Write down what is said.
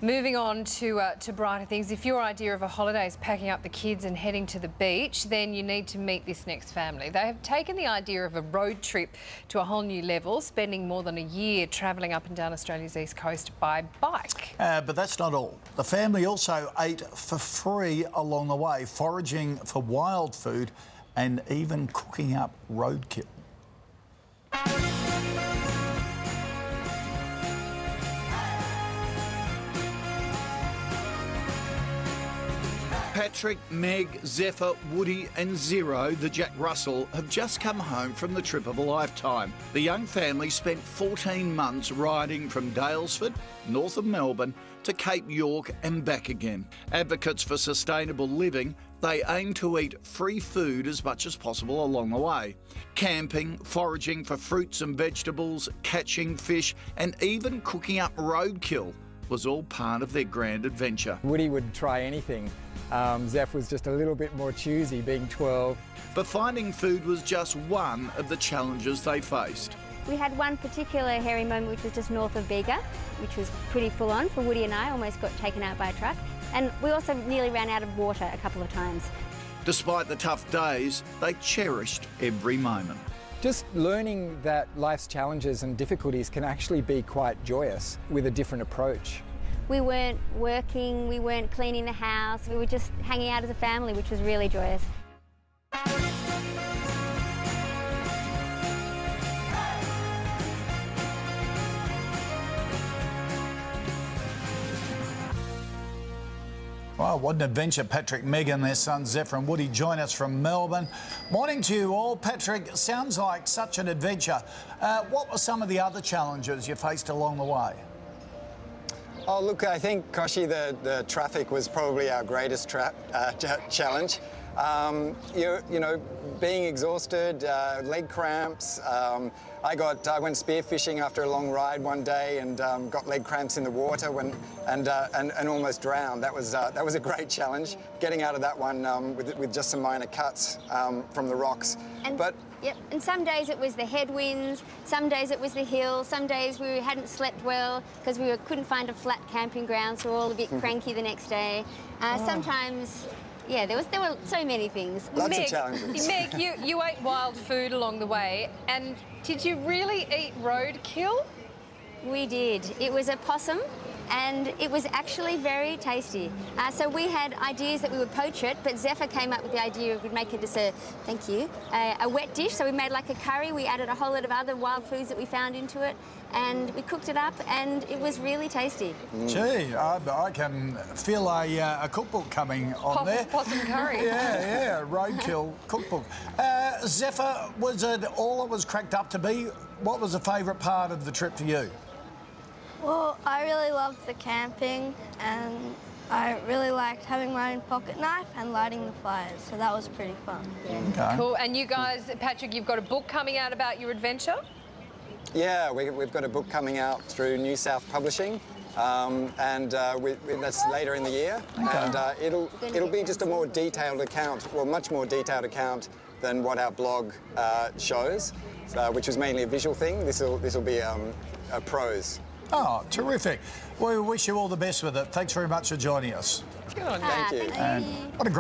Moving on to brighter things. If your idea of a holiday is packing up the kids and heading to the beach, then you need to meet this next family. They have taken the idea of a road trip to a whole new level, spending more than a year travelling up and down Australia's east coast by bike. But that's not all. The family also ate for free along the way, foraging for wild food and even cooking up roadkill. Patrick, Meg, Zephyr, Woody and Zero, the Jack Russell, have just come home from the trip of a lifetime. The young family spent 14 months riding from Daylesford, north of Melbourne, to Cape York and back again. Advocates for sustainable living, they aim to eat free food as much as possible along the way. Camping, foraging for fruits and vegetables, catching fish and even cooking up roadkill was all part of their grand adventure. Woody would try anything. Zeph was just a little bit more choosy, being 12. But finding food was just one of the challenges they faced. We had one particular hairy moment which was just north of Bega, which was pretty full on for Woody and I, almost got taken out by a truck. And we also nearly ran out of water a couple of times. Despite the tough days, they cherished every moment. Just learning that life's challenges and difficulties can actually be quite joyous with a different approach. We weren't working, we weren't cleaning the house, we were just hanging out as a family, which was really joyous. Well, what an adventure. Patrick, Meg and their sons Zephyr and Woody join us from Melbourne. Morning to you all. Patrick, sounds like such an adventure. What were some of the other challenges you faced along the way? Oh, look, I think, Koshi, the traffic was probably our greatest challenge. You know, being exhausted, leg cramps. I went spearfishing after a long ride one day and got leg cramps in the water and almost drowned. That was a great challenge, getting out of that one with just some minor cuts from the rocks. Yep, and some days it was the headwinds, some days it was the hill, some days we hadn't slept well because we couldn't find a flat camping ground, so we were all a bit cranky the next day. Sometimes, yeah, there were so many things. Lots of challenges. Meg, you ate wild food along the way, and did you really eat roadkill? We did. It was a possum, and it was actually very tasty. So we had ideas that we would poach it, but Zephyr came up with the idea of we'd make it as a wet dish. So we made like a curry. We added a whole lot of other wild foods that we found into it, and we cooked it up, and it was really tasty. Gee, I can feel a cookbook coming on there. Possum curry. Yeah, roadkill cookbook. Zephyr, was it all it was cracked up to be? What was the favourite part of the trip for you? Well, I really loved the camping, and I really liked having my own pocket knife and lighting the fires, so that was pretty fun. Okay. Cool. And you guys, Patrick, you've got a book coming out about your adventure? Yeah, we've got a book coming out through New South Publishing, and that's later in the year. Okay. And it'll be just a more detailed account, well, much more detailed account than what our blog shows, which was mainly a visual thing. This will be a prose. Oh, terrific. Well, we wish you all the best with it. Thanks very much for joining us. Good on you. Thank you. And what a great